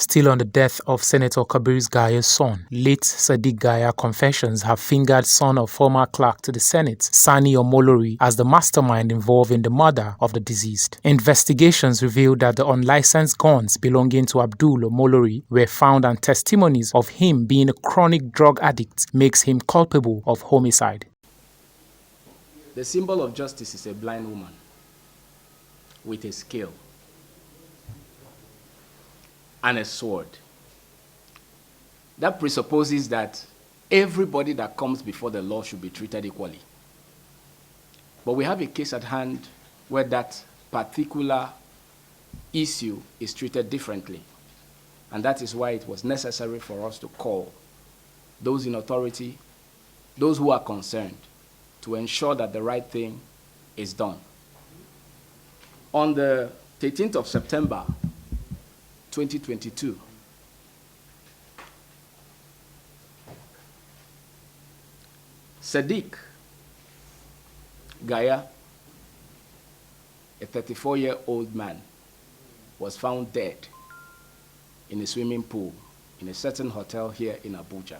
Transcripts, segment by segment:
Still on the death of Senator Kabir Gaya's son, late Sadiq Gaya confessions have fingered son of former clerk to the Senate, Sani Omolori, as the mastermind involved in the murder of the deceased. Investigations revealed that the unlicensed guns belonging to Abdul Omolori were found, and testimonies of him being a chronic drug addict makes him culpable of homicide. The symbol of justice is a blind woman with a scale and a sword. That presupposes that everybody that comes before the law should be treated equally. But we have a case at hand where that particular issue is treated differently. And that is why it was necessary for us to call those in authority, those who are concerned, to ensure that the right thing is done. On the 13th of September, 2022, Sadiq Gaya, a 34-year-old man, was found dead in a swimming pool in a certain hotel here in Abuja.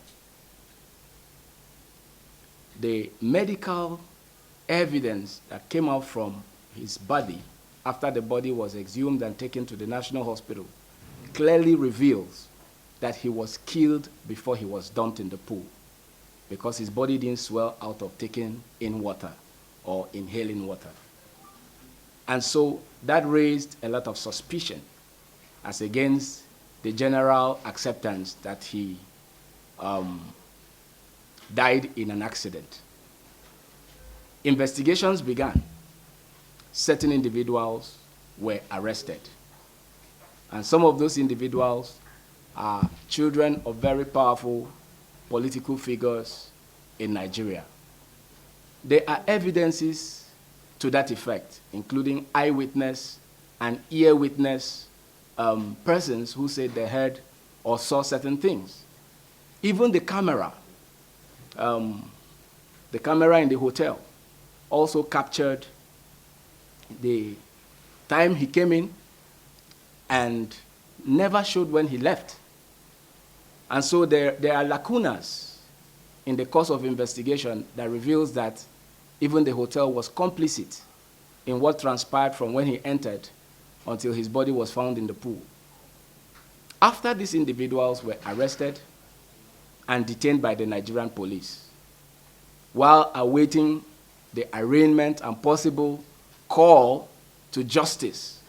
The medical evidence that came out from his body after the body was exhumed and taken to the National Hospital clearly reveals that he was killed before he was dumped in the pool, because his body didn't swell out of taking in water or inhaling water. And so that raised a lot of suspicion as against the general acceptance that he died in an accident. Investigations began. Certain individuals were arrested. And some of those individuals are children of very powerful political figures in Nigeria. There are evidences to that effect, including eyewitness and ear witness persons who said they heard or saw certain things. Even the camera in the hotel also captured the time he came in and never showed when he left. And so there are lacunas in the course of investigation that reveals that even the hotel was complicit in what transpired from when he entered until his body was found in the pool. After these individuals were arrested and detained by the Nigerian police, while awaiting the arraignment and possible call to justice,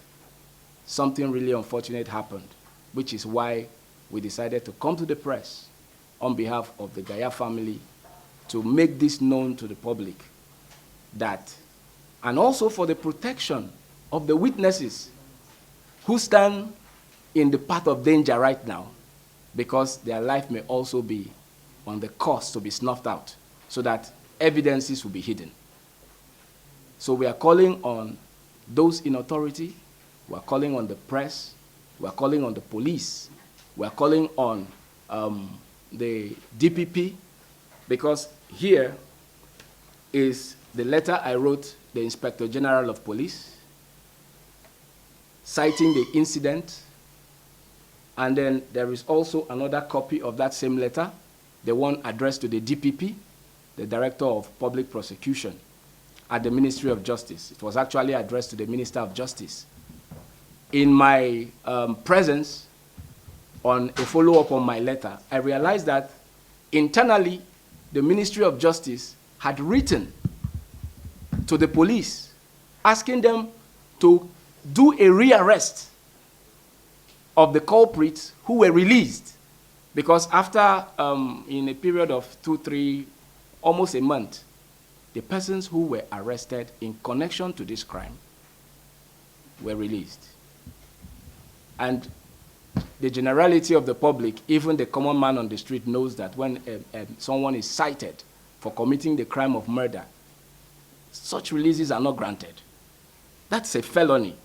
something really unfortunate happened, which is why we decided to come to the press on behalf of the Gaya family to make this known to the public, that, and also for the protection of the witnesses who stand in the path of danger right now, because their life may also be on the course to be snuffed out, so that evidences will be hidden. So we are calling on those in authority, we are calling on the press, we are calling on the police, we are calling on the DPP, because here is the letter I wrote the Inspector General of Police, citing the incident. And then there is also another copy of that same letter, the one addressed to the DPP, the Director of Public Prosecution at the Ministry of Justice. It was actually addressed to the Minister of Justice. In my presence, on a follow-up on my letter, I realized that internally, the Ministry of Justice had written to the police, asking them to do a rearrest of the culprits who were released, because after, in a period of 2, 3, almost a month, the persons who were arrested in connection to this crime were released. And the generality of the public, even the common man on the street, knows that when someone is cited for committing the crime of murder, such releases are not granted. That's a felony.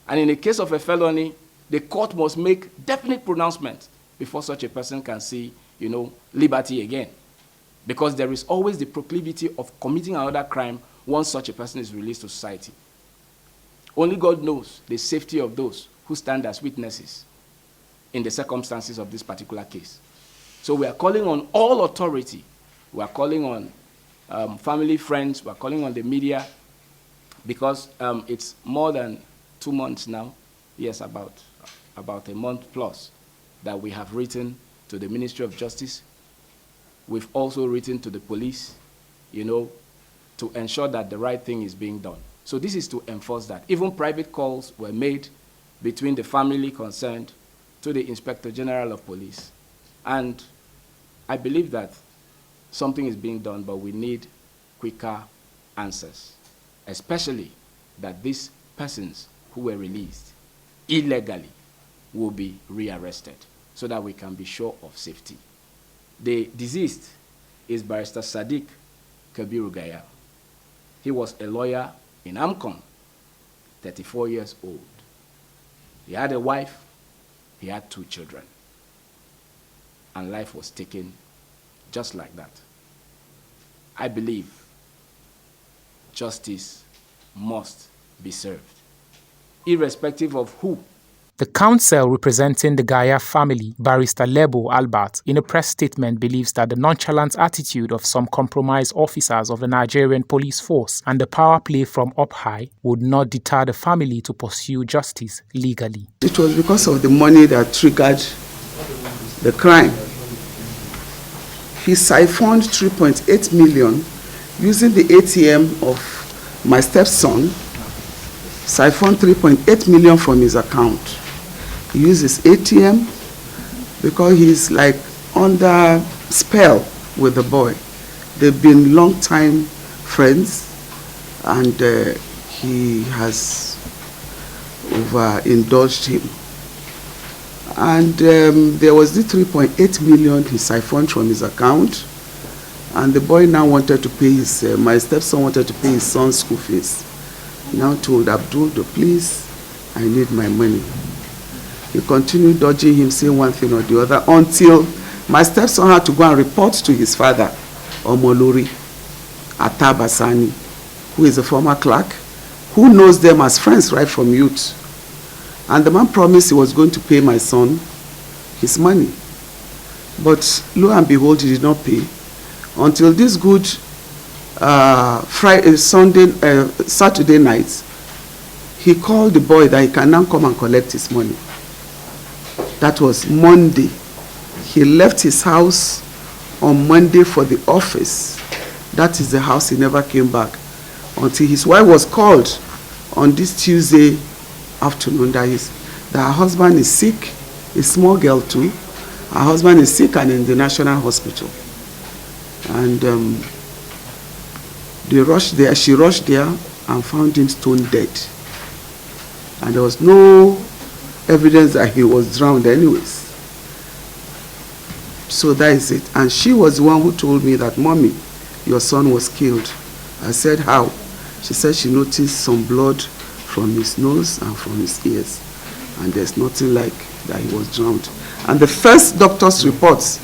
And in the case of a felony, the court must make definite pronouncement before such a person can see, liberty again. Because there is always the proclivity of committing another crime once such a person is released to society. Only God knows the safety of those who stand as witnesses. in the circumstances of this particular case. So we are calling on all authority. We are calling on family, friends. We are calling on the media, because it's more than 2 months now. Yes, about a month plus that we have written to the Ministry of Justice. We've also written to the police, to ensure that the right thing is being done. So this is to enforce that. Even private calls were made between the family concerned to the Inspector General of Police. And I believe that something is being done, but we need quicker answers, especially that these persons who were released illegally will be rearrested so that we can be sure of safety. The deceased is Barrister Sadiq Kabiru Gaya. He was a lawyer in AMCON, 34 years old. He had a wife, he had 2 children, and life was taken just like that. I believe justice must be served, irrespective of who. The counsel representing the Gaya family, Barrister Lebo Albert, in a press statement believes that the nonchalant attitude of some compromised officers of the Nigerian police force and the power play from up high would not deter the family to pursue justice legally. It was because of the money that triggered the crime. He siphoned 3.8 million using the ATM of my stepson, siphoned 3.8 million from his account. He used his ATM because he's like under spell with the boy. They've been long-time friends, and he has overindulged him. And there was the 3.8 million he siphoned from his account, and the boy now wanted to pay his, my stepson wanted to pay his son's school fees. He now told Abdul, please, I need my money. He continued dodging him, saying one thing or the other, until my stepson had to go and report to his father, Omolori Atabasani, who is a former clerk, who knows them as friends right from youth. And the man promised he was going to pay my son his money. But lo and behold, he did not pay until this good Saturday night. He called the boy that he can now come and collect his money. That was Monday. He left his house on Monday for the office. That is the house. He never came back until his wife was called on this Tuesday afternoon that her husband is sick, a small girl too. Her husband is sick and in the National Hospital. And she rushed there and found him stone dead. And there was no evidence that he was drowned anyways. So that is it. And she was the one who told me that, Mommy, your son was killed. I said, how? She said she noticed some blood from his nose and from his ears. And there's nothing like that he was drowned. And the first doctor's reports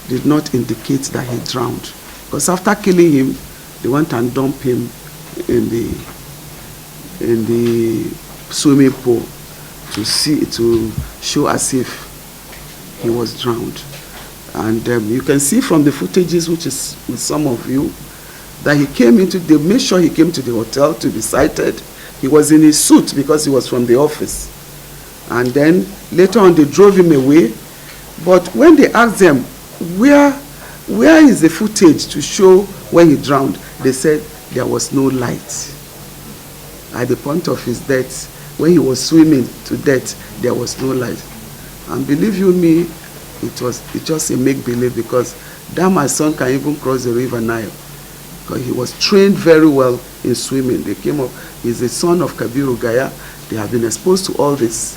did not indicate that he drowned. Because after killing him, they went and dumped him in the swimming pool to show as if he was drowned. And you can see from the footages, which is with some of you, that they made sure he came to the hotel to be cited. He was in his suit because he was from the office. And then later on they drove him away. But when they asked them, where is the footage to show when he drowned, they said there was no light. At the point of his death, when he was swimming to death, there was no light. And believe you me, it's just a make-believe, because that my son can even cross the river Nile. Because he was trained very well in swimming. They came up, he's the son of Kabiru Gaya. They have been exposed to all this.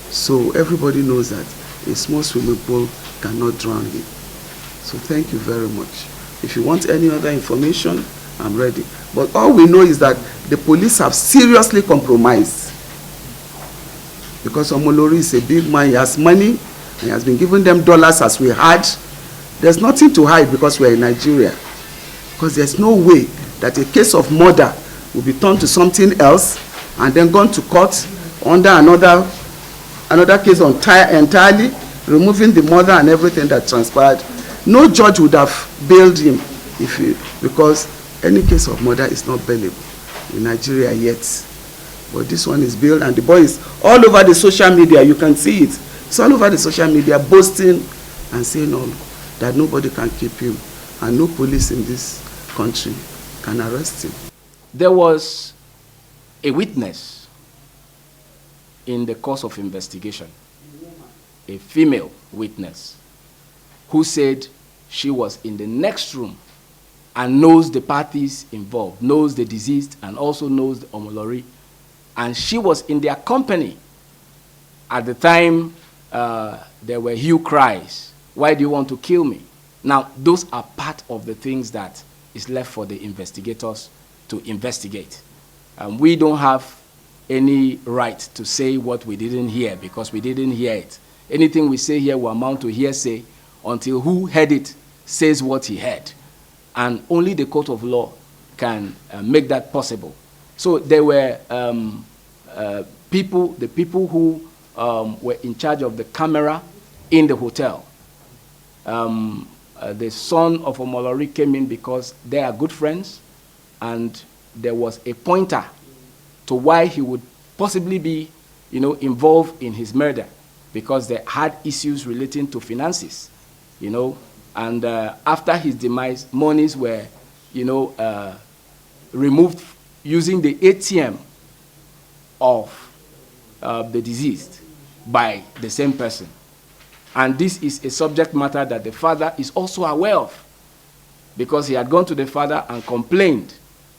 So everybody knows that a small swimming pool cannot drown him. So thank you very much. If you want any other information, I'm ready. But all we know is that the police have seriously compromised. Because Omolori is a big man, he has money, he has been giving them dollars as we had. There's nothing to hide because we're in Nigeria. Because there's no way that a case of murder will be turned to something else and then gone to court under another another case entirely, removing the mother and everything that transpired. No judge would have bailed him because any case of murder is not bailable in Nigeria yet. But this one is bailed, and the boy is all over the social media. You can see it. It's all over the social media, boasting and saying all that nobody can keep him, and no police in this country can arrest him. There was a witness in the course of investigation, a female witness, who said she was in the next room and knows the parties involved, knows the deceased, and also knows the Omolori. And she was in their company at the time there were hue cries. Why do you want to kill me? Now, those are part of the things that is left for the investigators to investigate. We don't have any right to say what we didn't hear because we didn't hear it. Anything we say here will amount to hearsay until who heard it says what he heard. And only the court of law can make that possible. So there were the people who were in charge of the camera in the hotel. The son of Omolori came in because they are good friends, and there was a pointer to why he would possibly be, involved in his murder, because they had issues relating to finances, and after his demise, monies were, removed using the ATM of the deceased by the same person. And this is a subject matter that the father is also aware of, because he had gone to the father and complained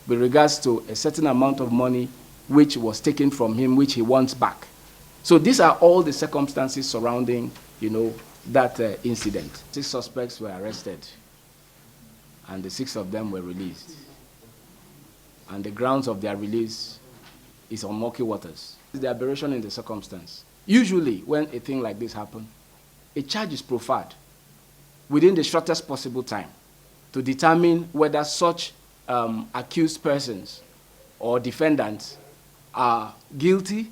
with regards to a certain amount of money which was taken from him, which he wants back. So these are all the circumstances surrounding, that incident. 6 suspects were arrested, and the 6 of them were released. And the grounds of their release is on murky waters. It's the aberration in the circumstance. Usually, when a thing like this happens, a charge is proffered within the shortest possible time to determine whether such accused persons or defendants are guilty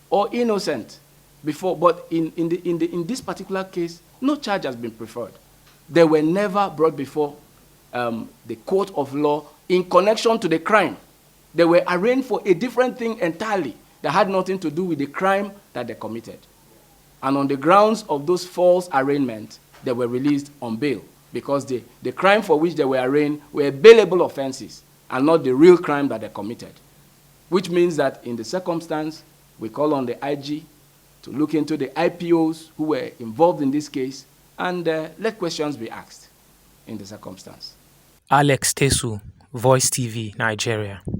or innocent. But in this particular case, no charge has been preferred. They were never brought before the court of law in connection to the crime. They were arraigned for a different thing entirely that had nothing to do with the crime that they committed. And on the grounds of those false arraignments, they were released on bail, because the crime for which they were arraigned were bailable offenses and not the real crime that they committed. Which means that in the circumstance, we call on the IG to look into the IPOs who were involved in this case and let questions be asked in the circumstance. Alex Tesu, Voice TV, Nigeria.